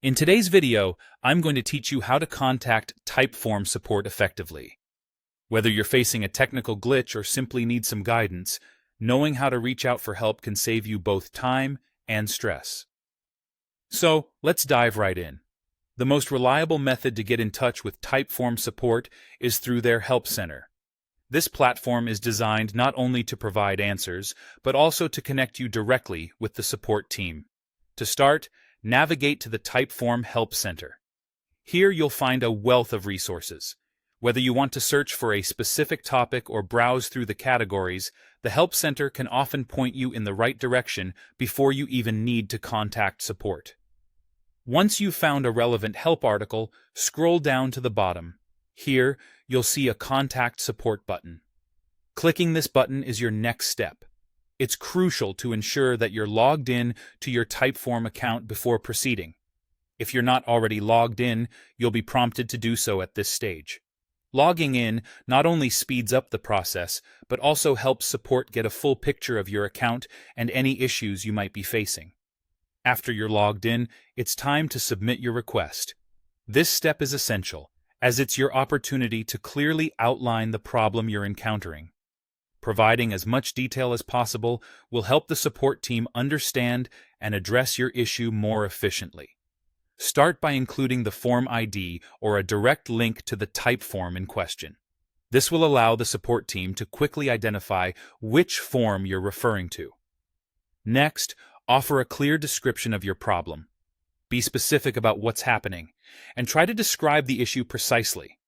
In today's video, I'm going to teach you how to contact Typeform support effectively. Whether you're facing a technical glitch or simply need some guidance, knowing how to reach out for help can save you both time and stress. So, let's dive right in. The most reliable method to get in touch with Typeform support is through their Help Center. This platform is designed not only to provide answers, but also to connect you directly with the support team. To start, navigate to the Typeform Help Center. Here you'll find a wealth of resources. Whether you want to search for a specific topic or browse through the categories, the Help Center can often point you in the right direction before you even need to contact support. Once you've found a relevant help article, scroll down to the bottom. Here, you'll see a Contact Support button. Clicking this button is your next step. It's crucial to ensure that you're logged in to your Typeform account before proceeding. If you're not already logged in, you'll be prompted to do so at this stage. Logging in not only speeds up the process, but also helps support get a full picture of your account and any issues you might be facing. After you're logged in, it's time to submit your request. This step is essential, as it's your opportunity to clearly outline the problem you're encountering. Providing as much detail as possible will help the support team understand and address your issue more efficiently. Start by including the form ID or a direct link to the Typeform in question. This will allow the support team to quickly identify which form you're referring to. Next, offer a clear description of your problem. Be specific about what's happening, and try to describe the issue precisely.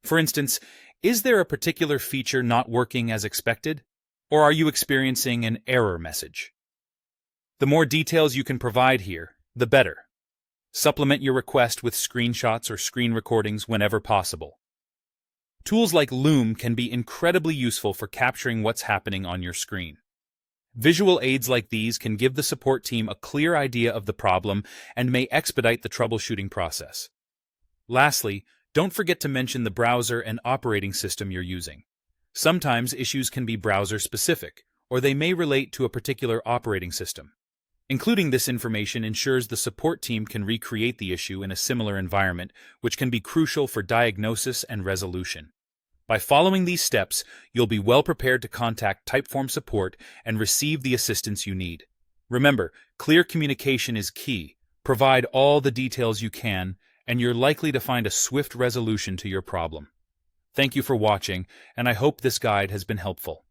For instance, is there a particular feature not working as expected, or are you experiencing an error message? The more details you can provide here, the better. Supplement your request with screenshots or screen recordings whenever possible. Tools like Loom can be incredibly useful for capturing what's happening on your screen. Visual aids like these can give the support team a clear idea of the problem and may expedite the troubleshooting process. Lastly, don't forget to mention the browser and operating system you're using. Sometimes issues can be browser-specific, or they may relate to a particular operating system. Including this information ensures the support team can recreate the issue in a similar environment, which can be crucial for diagnosis and resolution. By following these steps, you'll be well prepared to contact Typeform support and receive the assistance you need. Remember, clear communication is key. Provide all the details you can, and you're likely to find a swift resolution to your problem. Thank you for watching, and I hope this guide has been helpful.